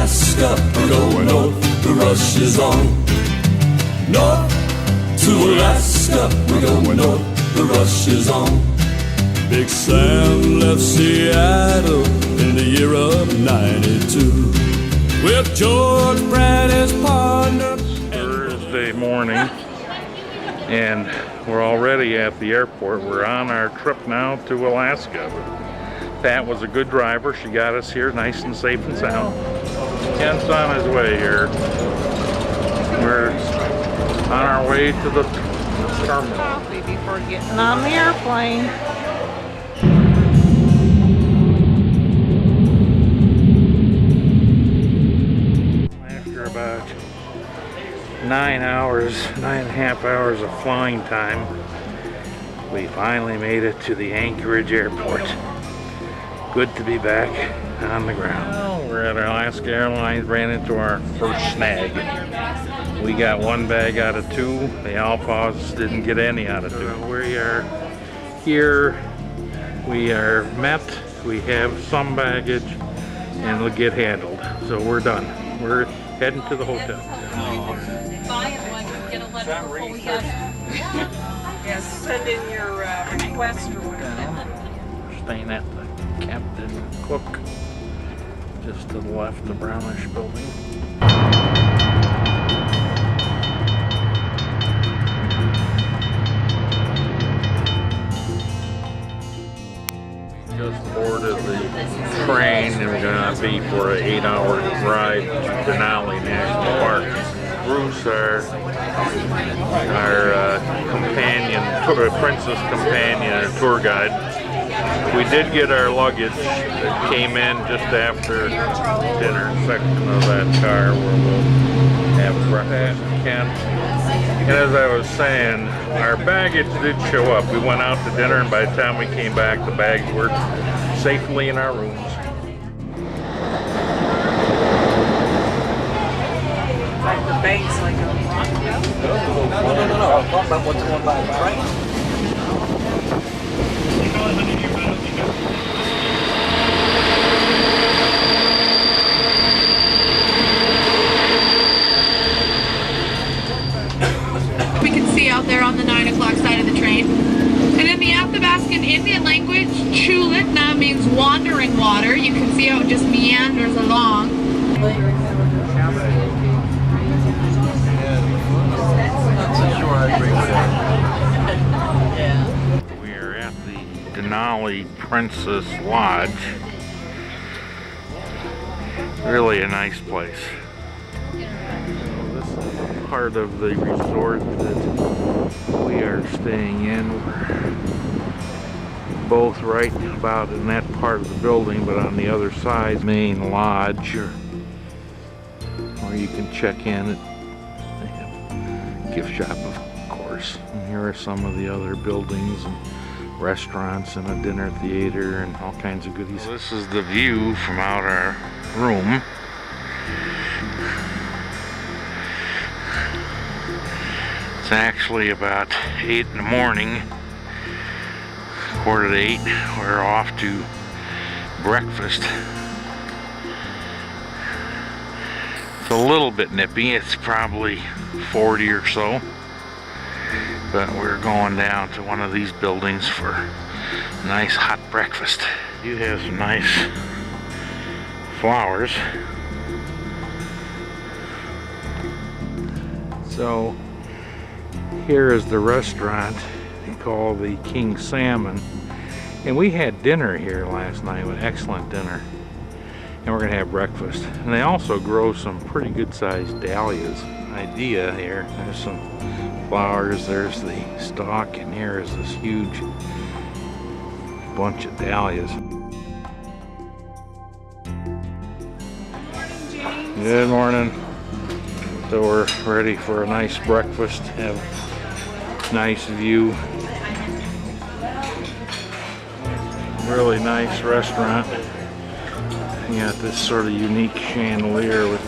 Alaska, we're going north, the rush is on. North to Alaska, we're going north, the rush is on. Big Sam left Seattle in the year of 92 with George Brad as partner. Thursday morning, and we're already at the airport. We're on our trip now to Alaska. Pat was a good driver. She got us here nice and safe and sound. Kent's on his way here. We're on our way to the terminal. Coffee before getting on the airplane. After about 9.5 hours of flying time, we finally made it to the Anchorage airport. Good to be back on the ground. Well, we're at Alaska Airlines, ran into our first snag. We got one bag out of two. The Alpaughs didn't get any out of two. We are here. We are met. We have some baggage and it'll get handled. So we're done. We're heading to the hotel. Yes, send in your request or whatever. We're staying at the Captain Cook, just to the left, the brownish building. Just boarded the train and we're gonna be for an 8-hour ride to Denali National Park. Bruce, our companion, princess companion, tour guide. We did get our luggage that came in just after dinner section of that car where we'll have breakfast and Kent. And as I was saying, our baggage did show up. We went out to dinner and by the time we came back, the bags were safely in our rooms. Like the bank's like a rock. No. I'm talking about what's going by the train. We can see out there on the 9 o'clock side of the train. And in the Athabascan Indian language, Chulitna means wandering water. You can see how it just meanders along. We are at the Denali Princess Lodge. Really a nice place. This is part of the resort that we are staying in. We're both right about in that part of the building, but on the other side, main lodge, where you can check in. They have a gift shop, of course. And here are some of the other buildings and restaurants and a dinner theater and all kinds of goodies. This is the view from out our room. It's actually about 8 in the morning, quarter to 8. We're off to breakfast. It's a little bit nippy. It's probably 40 or so. But we're going down to one of these buildings for a nice hot breakfast. You have some nice flowers. So here is the restaurant called the King Salmon. And we had dinner here last night, an excellent dinner. And we're gonna have breakfast. And they also grow some pretty good sized dahlias. Idea here, there's some flowers, there's the stalk, and here is this huge bunch of dahlias. Good morning. So we're ready for a nice breakfast, have a nice view. Really nice restaurant. You got this sort of unique chandelier with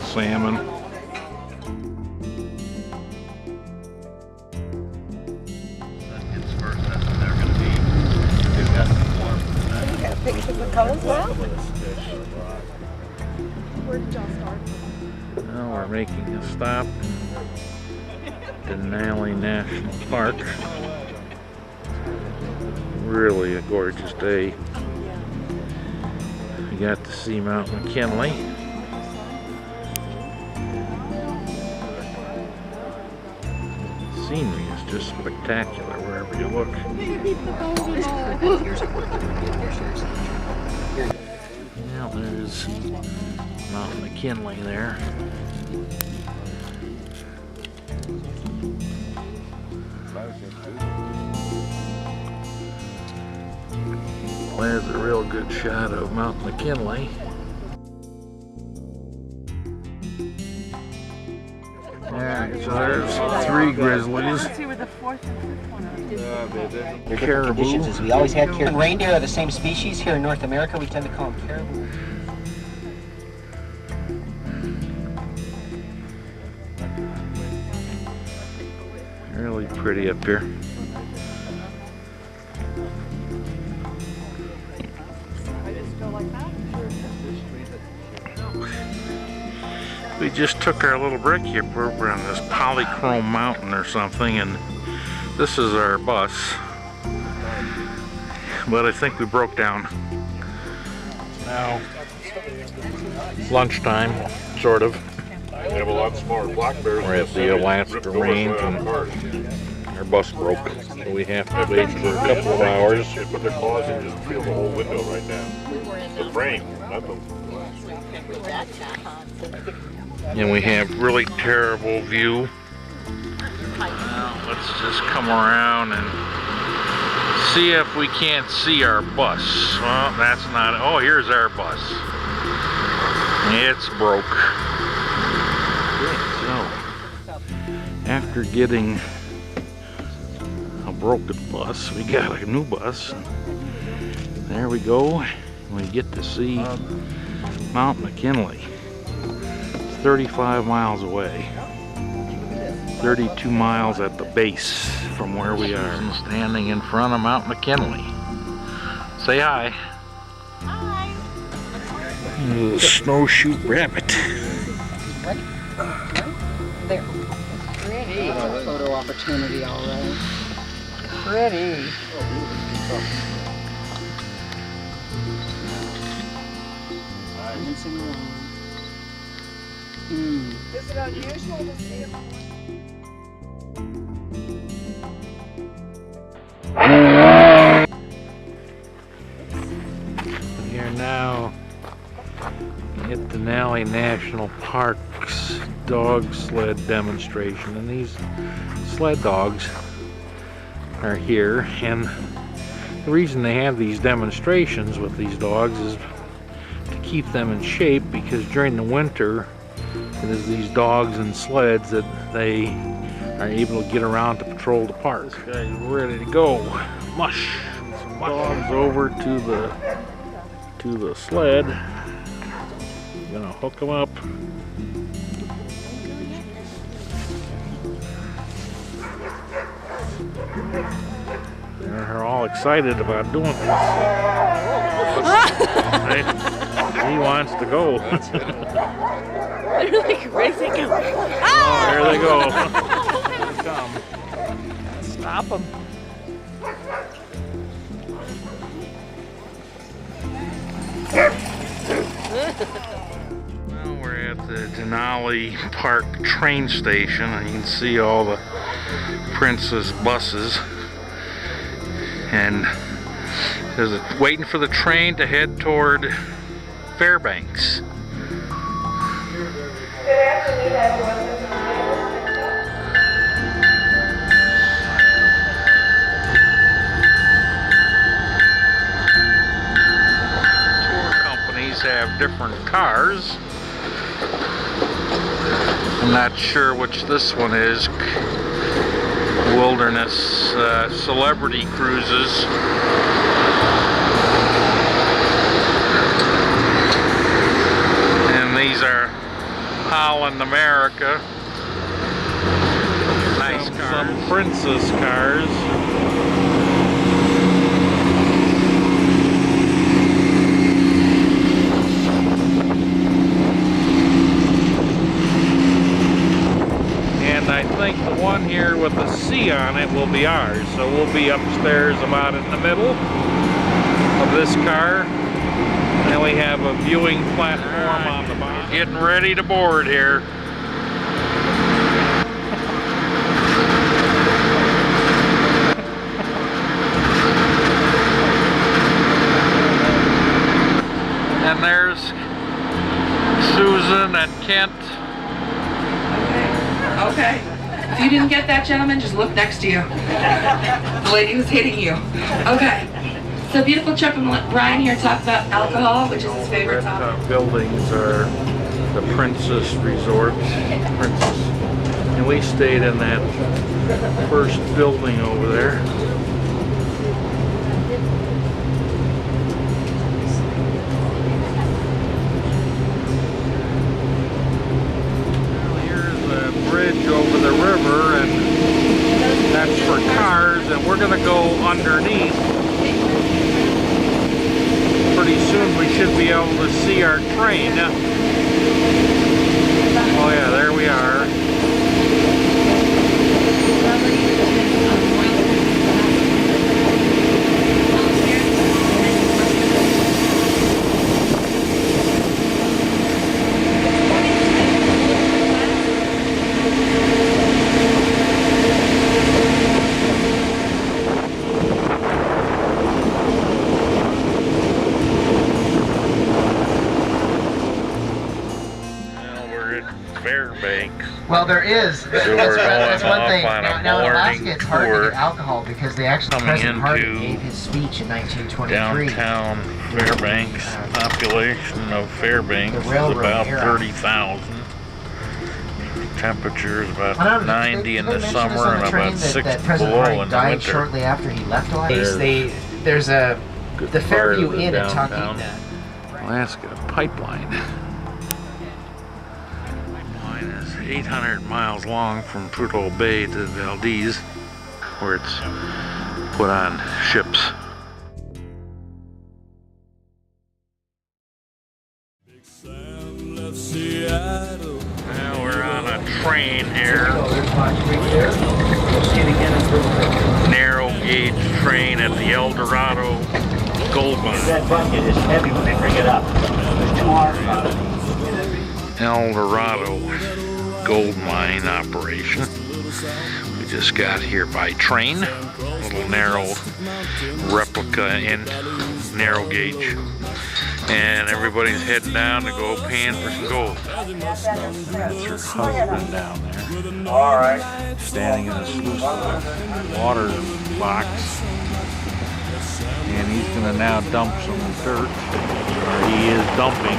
salmon. pictures of colors well? Now we're making a stop in Denali National Park. Really a gorgeous day. We got to see Mount McKinley. Scenery is just spectacular wherever you look. Now there's Mount McKinley there. There's a real good shot of Mount McKinley. Alright, so there's 3 grizzlies. Let's see where the 4th and 5th one are. Caribou. Conditions is we always had caribou. Reindeer are the same species here in North America. We tend to call them caribou. Really pretty up here. We just took our little break here. We're on this polychrome mountain or something, and this is our bus. But I think we broke down. Now, lunchtime, sort of. We have a lot smaller black bears. We're at the Alaska Range, and our bus broke. So we have to wait for a couple of hours. They put their claws in and just peel the whole window right now. The frame, not the... And we have really terrible view. Now, let's just come around and see if we can't see our bus. Well, that's not, oh, here's our bus. It's broke. So, after getting a broken bus, we got a new bus. There we go. We get to see Mount McKinley. 35 miles away. 32 miles at the base from where we are. I'm standing in front of Mount McKinley. Say hi. Hi. Snowshoe rabbit. There. Pretty. Photo opportunity, all right. Pretty. Is it unusual to see him? We are now at Denali National Park's dog sled demonstration, and these sled dogs are here, and the reason they have these demonstrations with these dogs is to keep them in shape, because during the winter it is these dogs and sleds that they are able to get around to patrol the park. This guy's ready to go. Mush. Some dogs over to the sled. Gonna hook them up. They're all excited about doing this. He wants to go. They're like racing. Oh, there they go. Here they come. Stop them. Well, we're at the Denali Park train station, and you can see all the Princess buses. And there's waiting for the train to head toward Fairbanks. Tour companies have different cars. I'm not sure which this one is. Wilderness Celebrity Cruises. And these are Holland America. Nice cars. Some Princess cars. one here with the C on it will be ours. So we'll be upstairs about in the middle of this car. And we have a viewing platform on the bottom. Getting ready to board here. And there's Susan and Kent. Okay. If you didn't get that, gentleman, just look next to you. The lady who's hitting you. Okay. So beautiful trip, and let Brian here talk about Alpaugh, which is his favorite topic. Buildings are the Princess Resort. Princess. And we stayed in that first building over there. Over the river, and that's for cars, and we're gonna go underneath. Pretty soon we should be able to see our train. Oh yeah, there we are. Well, there is. That's one thing. Now in Alaska, it's hard to get alcohol because they actually President Harding gave his speech in 1923. Downtown Fairbanks. Population of Fairbanks is about 30,000. Temperature is about 90 in the summer and about 60 below in the died winter. Shortly after he left Alaska. There's the Fairview Inn at Talkeetna. Alaska pipeline. 800 miles long from Prudhoe Bay to Valdez, where it's put on ships. Now we're on a train here. Narrow gauge train at the El Dorado gold mine. That bucket is heavy when they bring it up. There's 2 arms on it. El Dorado gold mine operation. We just got here by train. A little narrow replica in narrow gauge. And everybody's heading down to go pan for some gold. That's her husband down there. All right. Standing in a sluice water box. And he's gonna now dump some dirt. Or he is dumping.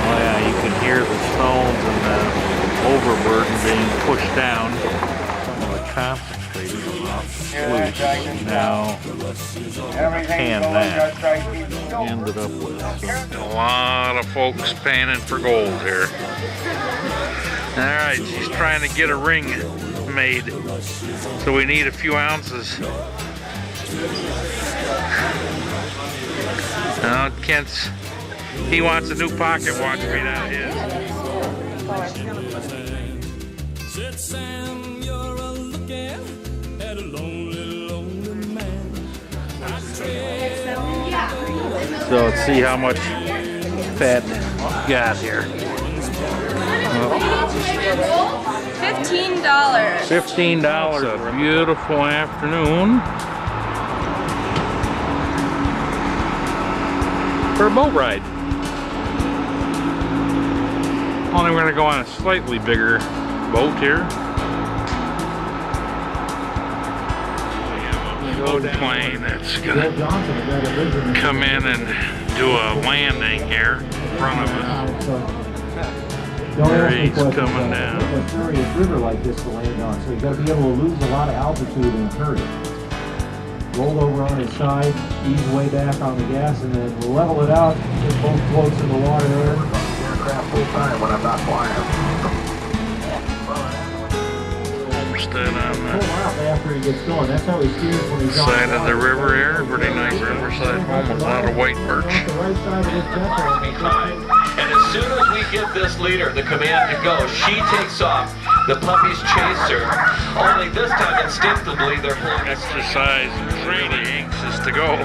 Oh yeah, you can hear the stones and the overburden being pushed down. Some of the concentrated off the sluice. Now, pan that. Ended up with a lot of folks panning for gold here. Alright, she's trying to get a ring made. So we need a few ounces. Now, Kent's. He wants a new pocket watch made out of his. So let's see how much fat we got here. $15. $15. A beautiful afternoon for a boat ride. Only we're going to go on a slightly bigger boat here. Boat plane that's going to come in and do a landing here in front of us. There he's coming down. It's a serious river like this to land on, so you got to be able to lose a lot of altitude and hurt it. Roll over on his side, ease way back on the gas, and then level it out. Get both floats in the water there. Aircraft full time when I'm not flying. Homestead on the after he gets going. That's how he steers when he's on side of the river here. Pretty nice riverside home with a lot of white birch. the right side of his vessel. And as soon as we give this leader the command to go, she takes off The puppies chase her. Only this time, instinctively, they're pulling exercise and training, anxious to go.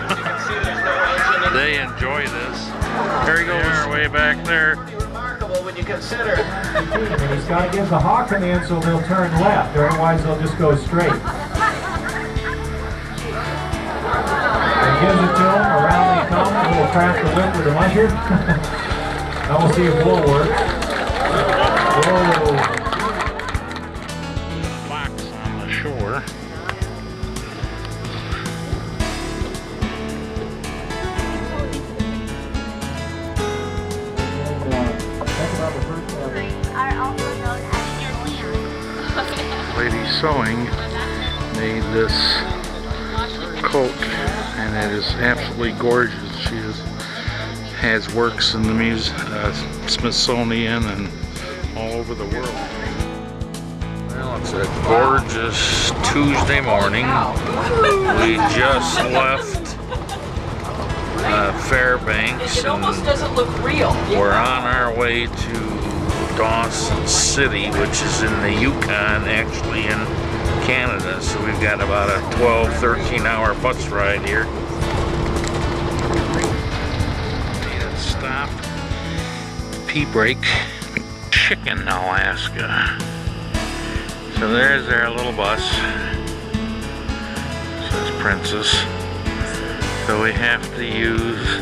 They enjoy this. There he goes, our way back there. remarkable when you consider. And he's got to give the hawk command so they'll turn left, or otherwise they'll just go straight. And he gives it to them, around they come, a little crack the whip with a musher. Now we'll see if bull works. Whoa. Fox on the shore. Lady Sewing made this coat, and it is absolutely gorgeous. She has works in the Smithsonian and all over the world. Well, it's a gorgeous Tuesday morning. We just left Fairbanks, It almost doesn't look real. we're on our way to Dawson City, which is in the Yukon, actually in Canada. So we've got about a 12-13 hour bus ride here. Need a stop. Pea break. Chicken, Alaska. So there's our little bus. It says Princess. So we have to use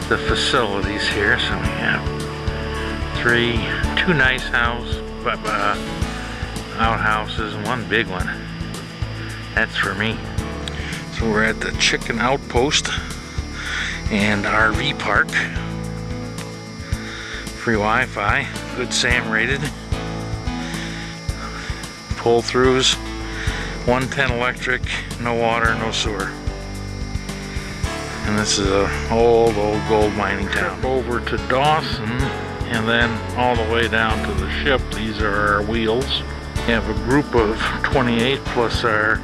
the facilities here. So we have two nice outhouses and one big one. That's for me. So we're at the Chicken Outpost and RV Park. Free Wi-Fi, good SAM rated. Pull-throughs, 110 electric, no water, no sewer. And this is a old gold mining town. Over to Dawson, and then all the way down to the ship. These are our wheels. We have a group of 28 plus our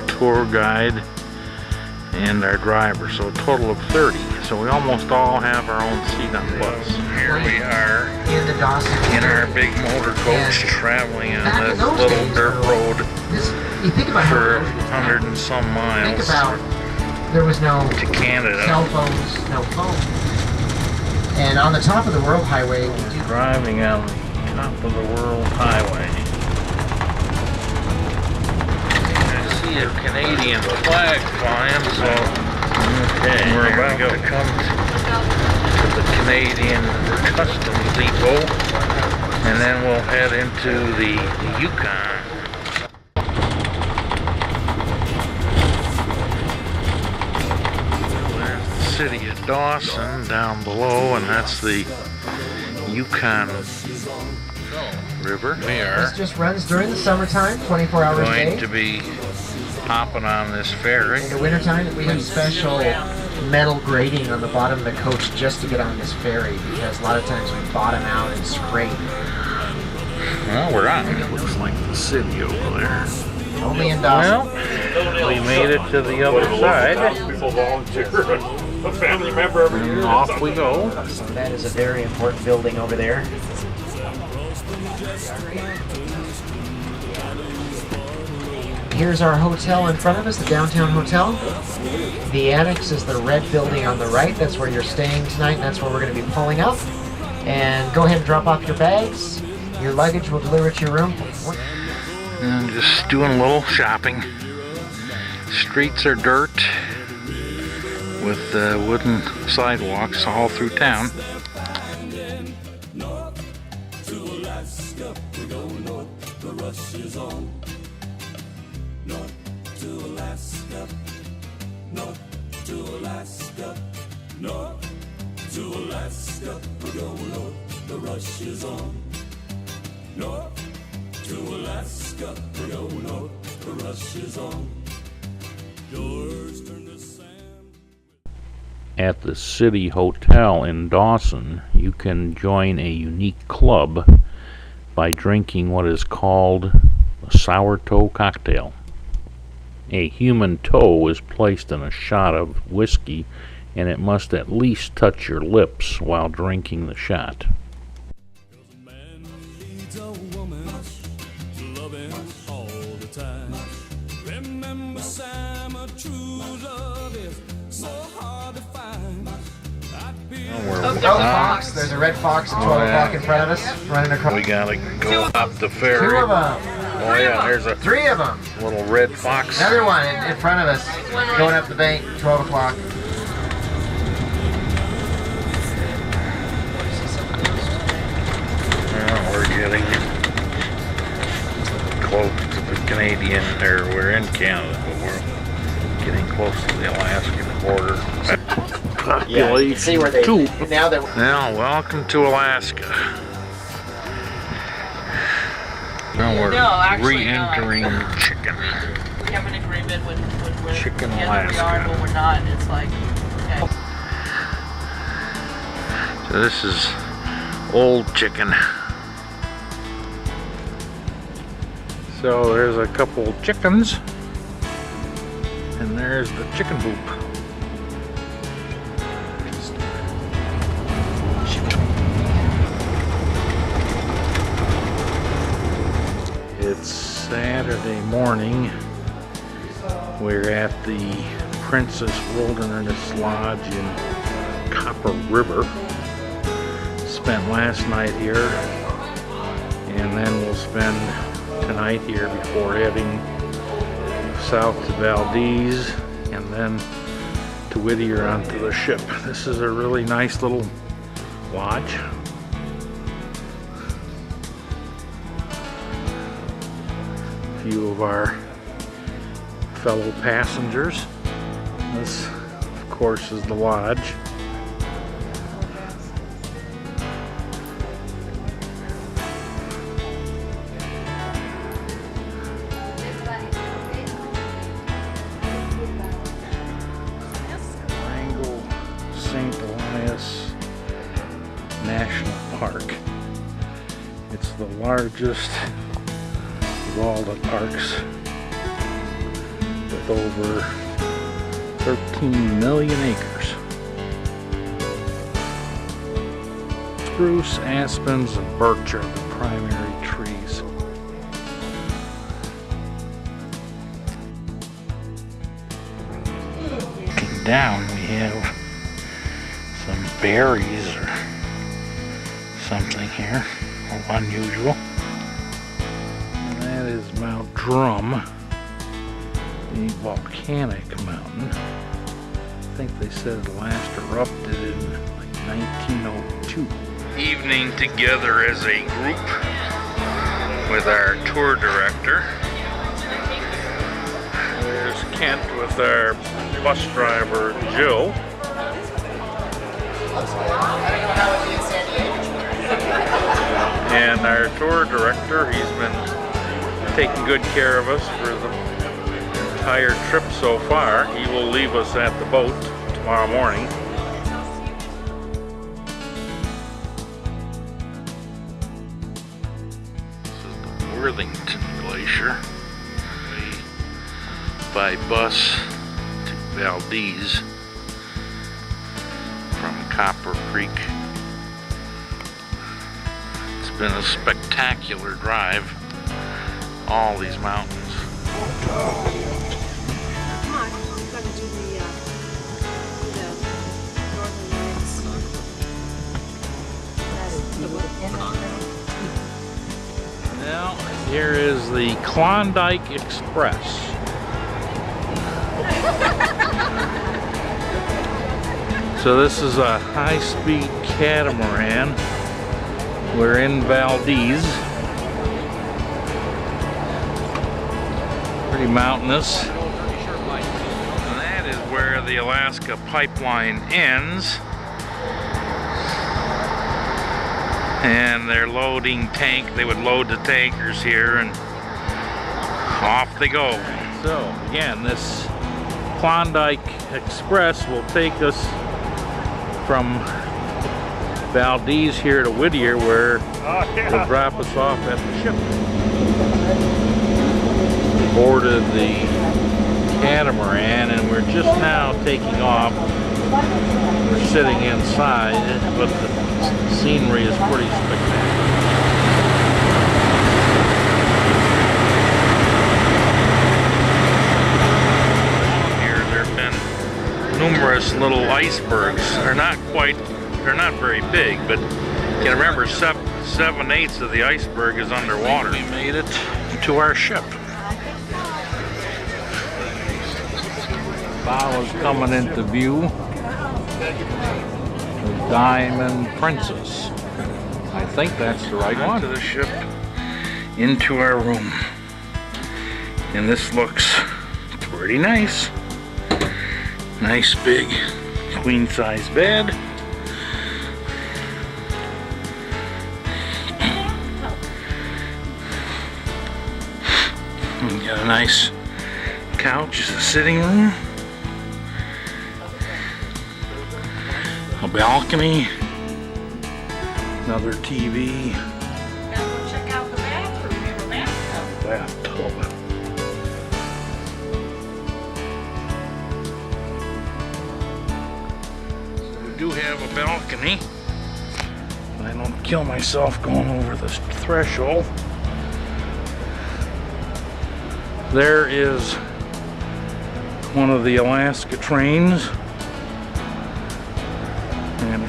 tour guide and our driver, so a total of 30. So we almost all have our own seat on the bus. Here we are in our big motor coach traveling on this little dirt road for 100 and some miles there was no to Canada. Cell phones, no phone. And on the top of the World Highway, driving on the top of the World Highway. I see a Canadian flag flying, so we're about to come to the Canadian Customs Depot, and then we'll head into the Yukon. City of Dawson down below, and that's the Yukon River. We are this just runs during the summertime, 24 hours a day. going to be hopping on this ferry. In the wintertime, we have special metal grating on the bottom of the coach just to get on this ferry, because a lot of times we bottom out and scrape. Well, we're on. It looks like the city over there. Only in Dawson. Well, we made it to the other side. People volunteer. A family member every year. And off we go. That is a very important building over there. Here's our hotel in front of us, the Downtown Hotel. The Annex is the red building on the right. That's where you're staying tonight, and that's where we're going to be pulling up. And go ahead and drop off your bags. Your luggage will deliver to your room. And just doing a little shopping. Streets are dirt with wooden sidewalks all through town. North to Alaska, we go north, the rush is on. North to Alaska, north to Alaska, north to Alaska, we go north, the rush is on. North to Alaska, we go north, the rush is on. Doors turn to sand. At the City Hotel in Dawson, you can join a unique club by drinking what is called a sour toe cocktail. A human toe is placed in a shot of whiskey, and it must at least touch your lips while drinking the shot. fox. There's a red fox at 12 o'clock in front of us, running across. We gotta go up the ferry. 2 of them. Oh yeah, there's a 3 of them. little red fox. Another one in front of us, going up the bank, 12 o'clock. Well, we're getting close to the Canadian, or we're in Canada, but we're getting close to the Alaskan border. Yeah, you can see where they now that. Now, welcome to Alaska. Now we're re-entering chicken. We have an agreement when we're Chicken together, Alaska. we are, and when we're not, it's like, okay. So this is old chicken. So there's a couple chickens, and there's the chicken coop. It's Saturday morning. We're at the Princess Wilderness Lodge in Copper River. Spent last night here, and then we'll spend tonight here before heading south to Valdez and then to Whittier onto the ship. This is a really nice little lodge. A few of our fellow passengers. This, of course, is the lodge. St. Elias National Park. It's the largest of all the parks, with over 13 million acres. Spruce, aspens, and birch are the primary trees. Looking down, we have some berries or something here, unusual. And that is Mount Drum, the volcanic mountain. I think they said it last erupted in like 1902. Evening together as a group with our tour director. There's Kent with our bus driver, Jill. And our tour director, he's been taking good care of us for the entire trip so far. He will leave us at the boat tomorrow morning. This is the Worthington Glacier. By bus to Valdez from Copper Creek. It's been a spectacular drive, all these mountains. Now, here is the Klondike Express. So this is a high-speed catamaran. We're in Valdez. Pretty mountainous. And that is where the Alaska pipeline ends. And they're loading they would load the tankers here and off they go. So again, this Klondike Express will take us from Valdez here to Whittier, where they'll drop us off at the ship. We boarded the catamaran and we're just now taking off. We're sitting inside, but the scenery is pretty spectacular. Here there have been numerous little icebergs. They're not quite They're not very big, but you can remember 7/8 of the iceberg is underwater. We made it to our ship. Bow is coming into view. The Diamond Princess. I think that's the right one. To the ship, into our room. And this looks pretty nice. Nice big queen size bed. We got a nice couch as a sitting room. A balcony. Another TV. Check out the bathroom. We have a bathtub. Bathtub. We do have a balcony. I don't kill myself going over this threshold. There is one of the Alaska trains. And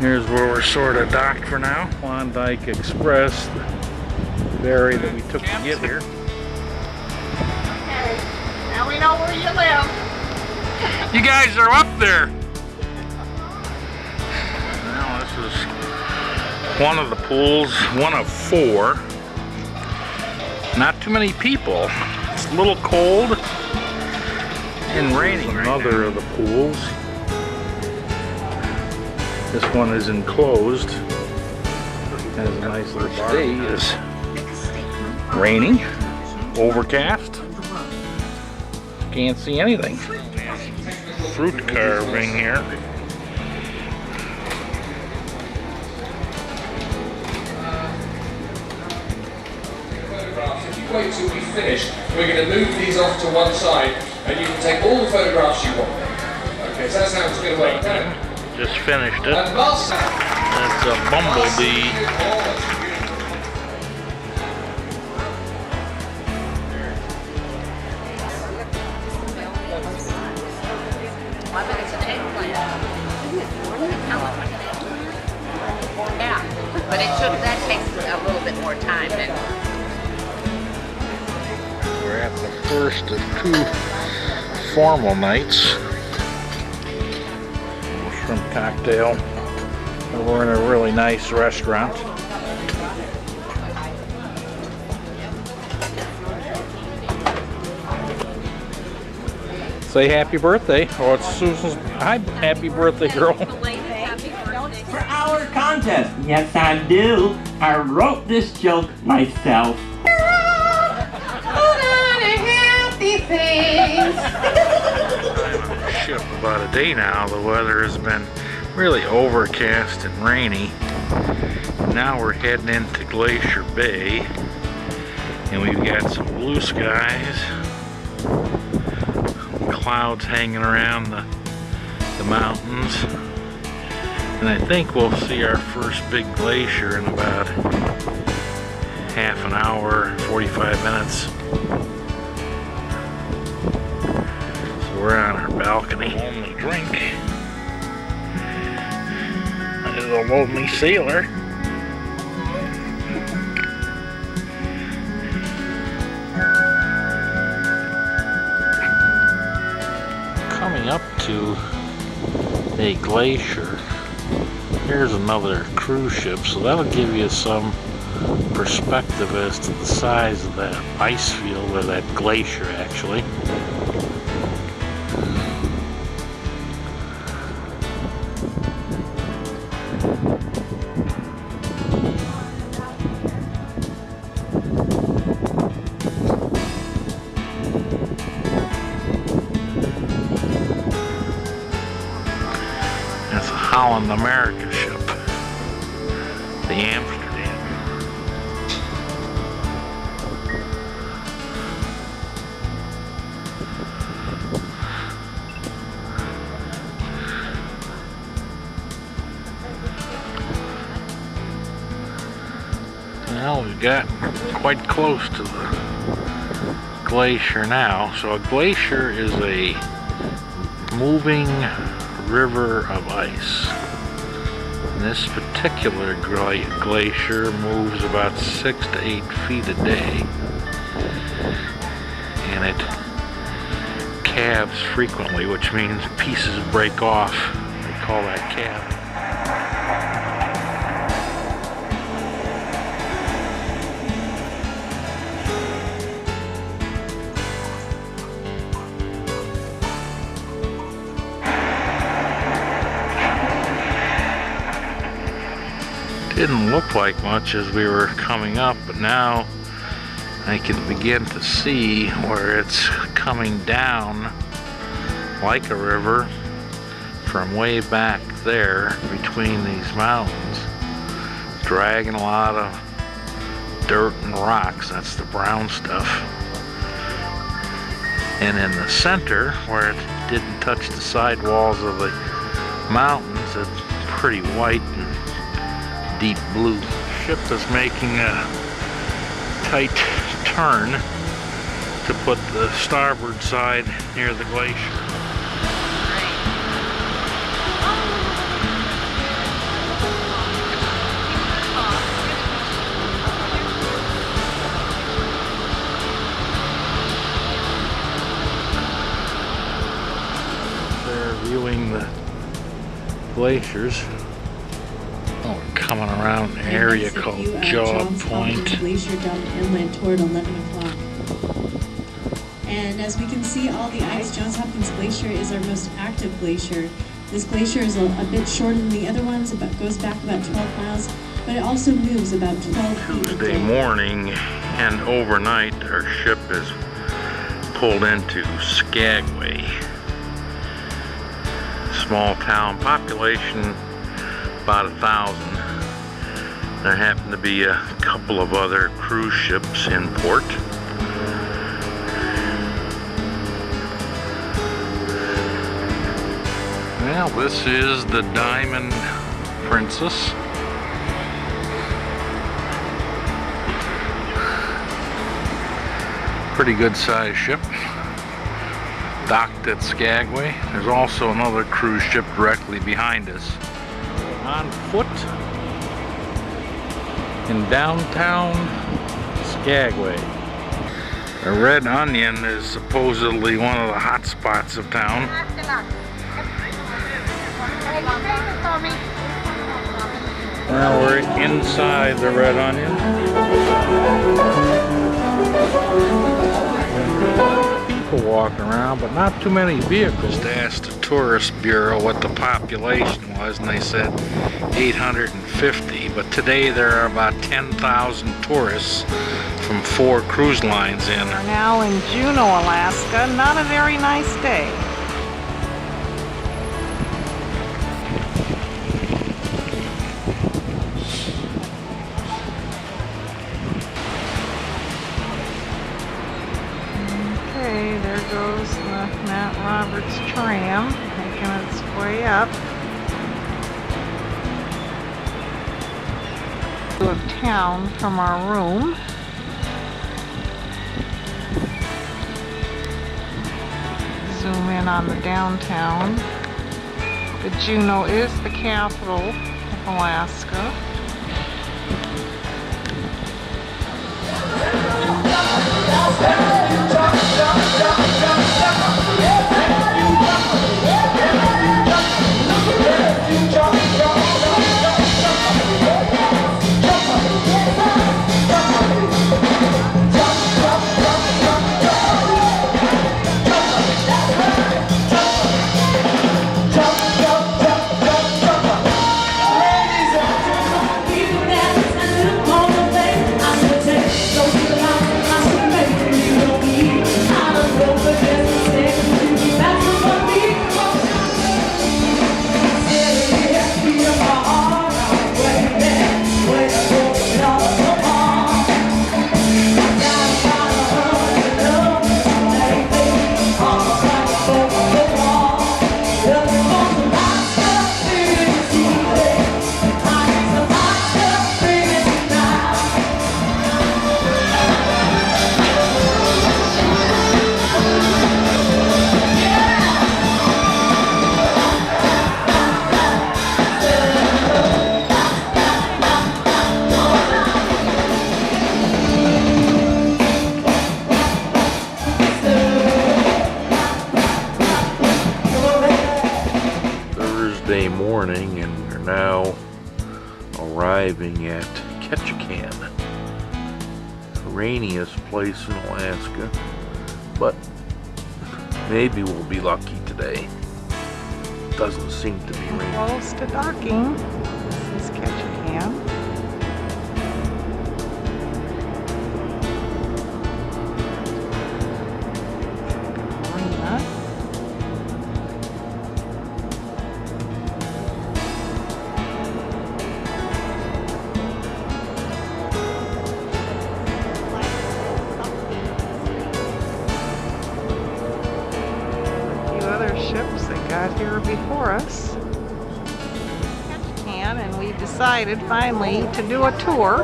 here's where we're sort of docked for now. Klondike Express, the ferry that we took to get here. Okay, now we know where you live. You guys are up there. Now this is one of the pools, one of 4. Not too many people. It's a little cold and raining. Another of the pools. This one is enclosed. Has a nice little bar. Today is raining, overcast. Can't see anything. Fruit carving here. Wait till we finish. We're going to move these off to one side and you can take all the photographs you want. Okay, so that's how it's going to work. Just finished it. And last, that's a bumblebee. Yeah, but that takes a little bit more time than. We're at the first of 2 formal nights. Shrimp cocktail. And we're in a really nice restaurant. Say happy birthday. Oh, it's Susan's. Hi, happy birthday, girl. For our contest, yes I do. I wrote this joke myself. Ship about a day now. The weather has been really overcast and rainy. Now we're heading into Glacier Bay and we've got some blue skies, clouds hanging around the mountains, and I think we'll see our first big glacier in about half an hour, 45 minutes. We're on our balcony. Only drink is a lonely sailor. Coming up to a glacier. Here's another cruise ship, so that'll give you some perspective as to the size of that ice field, or that glacier actually. Holland America ship, the Amsterdam. Well, we've got quite close to the glacier now. So a glacier is a moving river of ice. This particular glacier moves about 6 to 8 feet a day, and it calves frequently, which means pieces break off. They call that calving. Didn't look like much as we were coming up, but now I can begin to see where it's coming down like a river from way back there between these mountains, dragging a lot of dirt and rocks. That's the brown stuff. And in the center, where it didn't touch the side walls of the mountains, it's pretty white and deep blue. Ship is making a tight turn to put the starboard side near the glacier. They're viewing the glaciers. Coming around an area called Jaw Point. Glacier dump inland toward 11 o'clock. And as we can see, all the ice, Johns Hopkins Glacier is our most active glacier. This glacier is a bit shorter than the other ones, goes back about 12 miles, but it also moves about 12 feet. Tuesday morning and overnight, our ship is pulled into Skagway. Small town, population about 1,000. There happen to be a couple of other cruise ships in port. Well, this is the Diamond Princess. Pretty good sized ship. Docked at Skagway. There's also another cruise ship directly behind us. On foot in downtown Skagway. The Red Onion is supposedly one of the hot spots of town. Now we're inside the Red Onion. People walking around, but not too many vehicles. Just asked the Tourist Bureau what the population was, and they said 850, but today there are about 10,000 tourists from 4 cruise lines in. We're now in Juneau, Alaska. Not a very nice day. Okay, there goes the Matt Roberts tram, making its way up. Of town from our room. Zoom in on the downtown. The Juneau is the capital of Alaska. You Wednesday morning, and we're now arriving at Ketchikan, the rainiest place in Alaska, but maybe we'll be lucky today. Doesn't seem to be raining. Close to docking. This is Ketchikan. Ships that got here before us. And we decided finally to do a tour.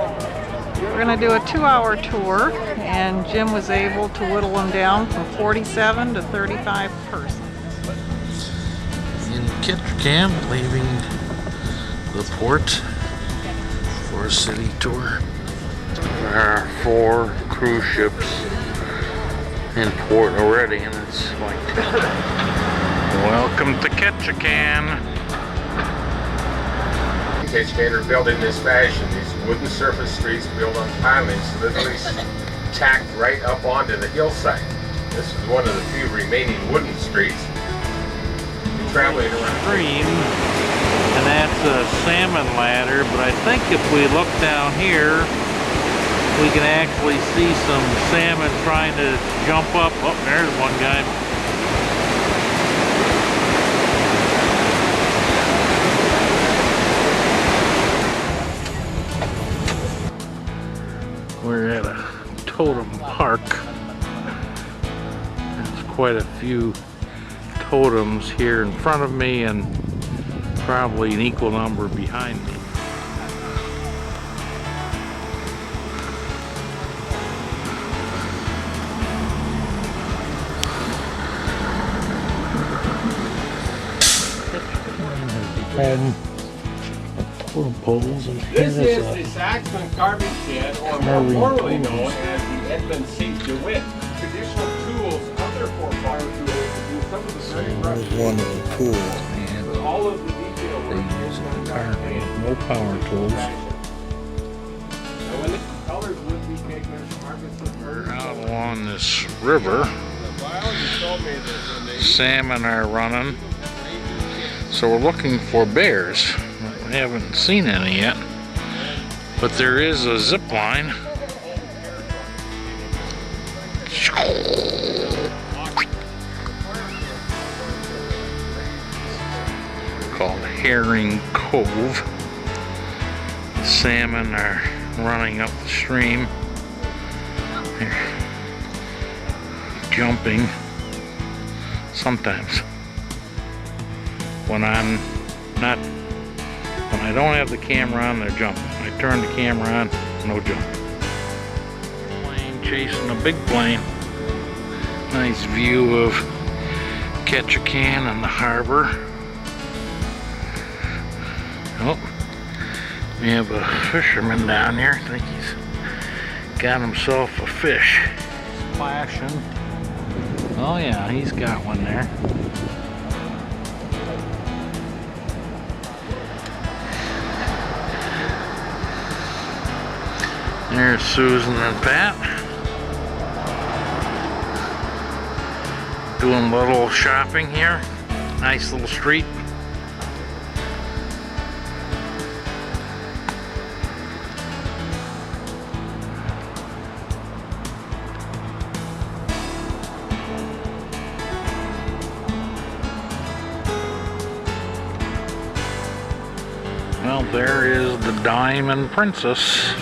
We're going to do a 2-hour tour, and Jim was able to whittle them down from 47 to 35 persons. In Ketchikan, leaving the port for a city tour. There are 4 cruise ships in port already, and it's like welcome to Ketchikan. Ketchikan are built in this fashion. These wooden surface streets built on pilings, literally tacked right up onto the hillside. This is one of the few remaining wooden streets. You're traveling around stream, and that's a salmon ladder, but I think if we look down here, we can actually see some salmon trying to jump up. Oh, there's one guy. We're at a totem park. There's quite a few totems here in front of me and probably an equal number behind me. And totem poles, and this is the Saxon garbage shed, or more formally known as the Edmund St. DeWitt. Traditional tools, other fire tools, do some of the very rough. There's one of the tools, and all of the detail they use in the car. They have no power tools. Now when the colors would be pigments, harvested. We're out along this river. Salmon are running. So we're looking for bears. We haven't seen any yet, but there is a zip line. Called Herring Cove. Salmon are running up the stream. They're jumping sometimes. When I don't have the camera on, they're jumping. I turn the camera on, no jumping. Plane chasing a big plane. Nice view of Ketchikan and the harbor. Oh, we have a fisherman down here. I think he's got himself a fish. Splashing. Oh yeah, he's got one there. There's Susan and Pat doing a little shopping here. Nice little street. Well, there is the Diamond Princess.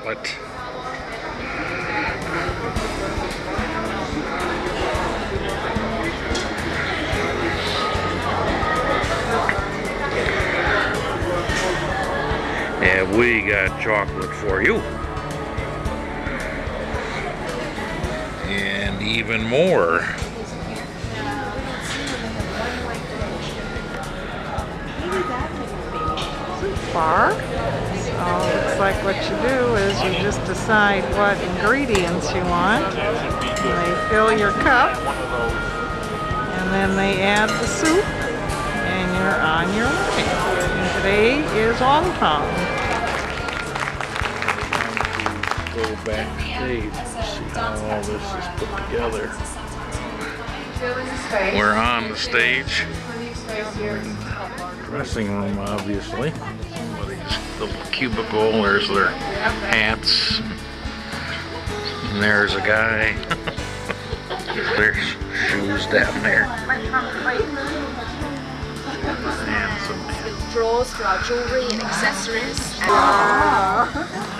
chocolate. Yeah, we got chocolate for you. And even more. Bar. So looks like what you do is you just decide what ingredients you want. They fill your cup, and then they add the soup, and you're on your way. And today is wonton. Go backstage and see how all this is put together. We're on the stage. Dressing room, obviously. Somebody's little cubicle. There's their hats. And there's a guy. There's shoes down there. And some drawers for our jewellery and accessories.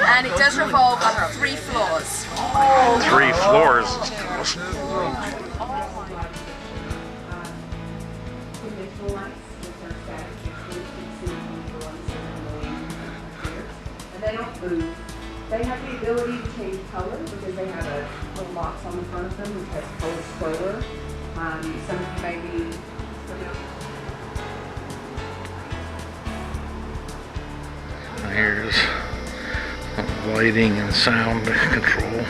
And it does revolve on 3 floors. 3 floors. They don't move. They have the ability to change color because they have a little box on the front of them which has color scroller. Some of you may be Here's lighting and sound control.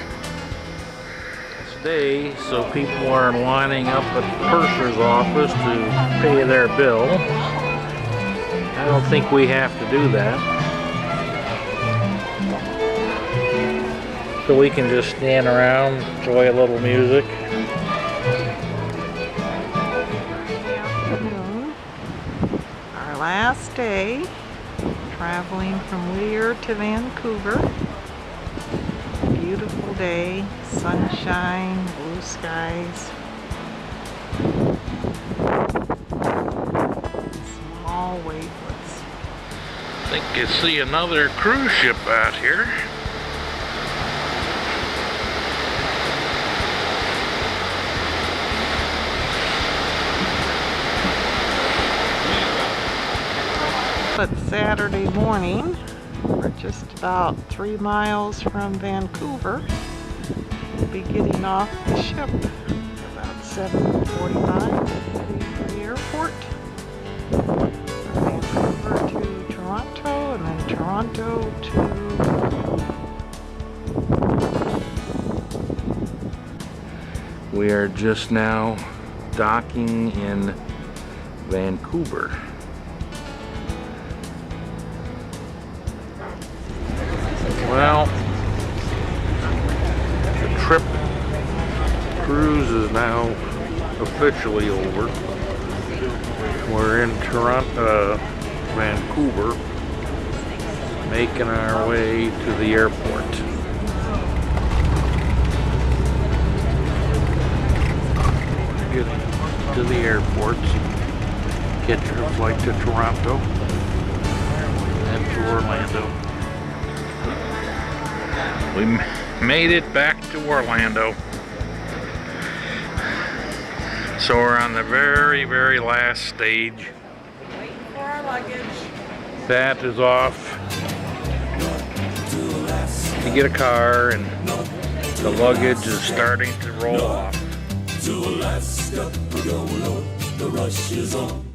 Today, so people aren't lining up at the purser's office to pay their bill. I don't think we have to do that. So we can just stand around, enjoy a little music. Our last day, traveling from Whittier to Vancouver. Beautiful day, sunshine, blue skies. Small wavelets. I think you see another cruise ship out here. It's Saturday morning. We're just about 3 miles from Vancouver. We'll be getting off the ship about 7:45, heading for the airport. From Vancouver to Toronto, and then Toronto to... We are just now docking in Vancouver. Well, the trip cruise is now officially over. We're in Toronto, Vancouver, making our way to the airport. Get to the airport, get your flight to Toronto, and to Orlando. We made it back to Orlando. So we're on the very, very last stage. Waiting for our luggage. That is off to get a car, and the luggage is starting to roll off. To Alaska, we go north, the rush is on.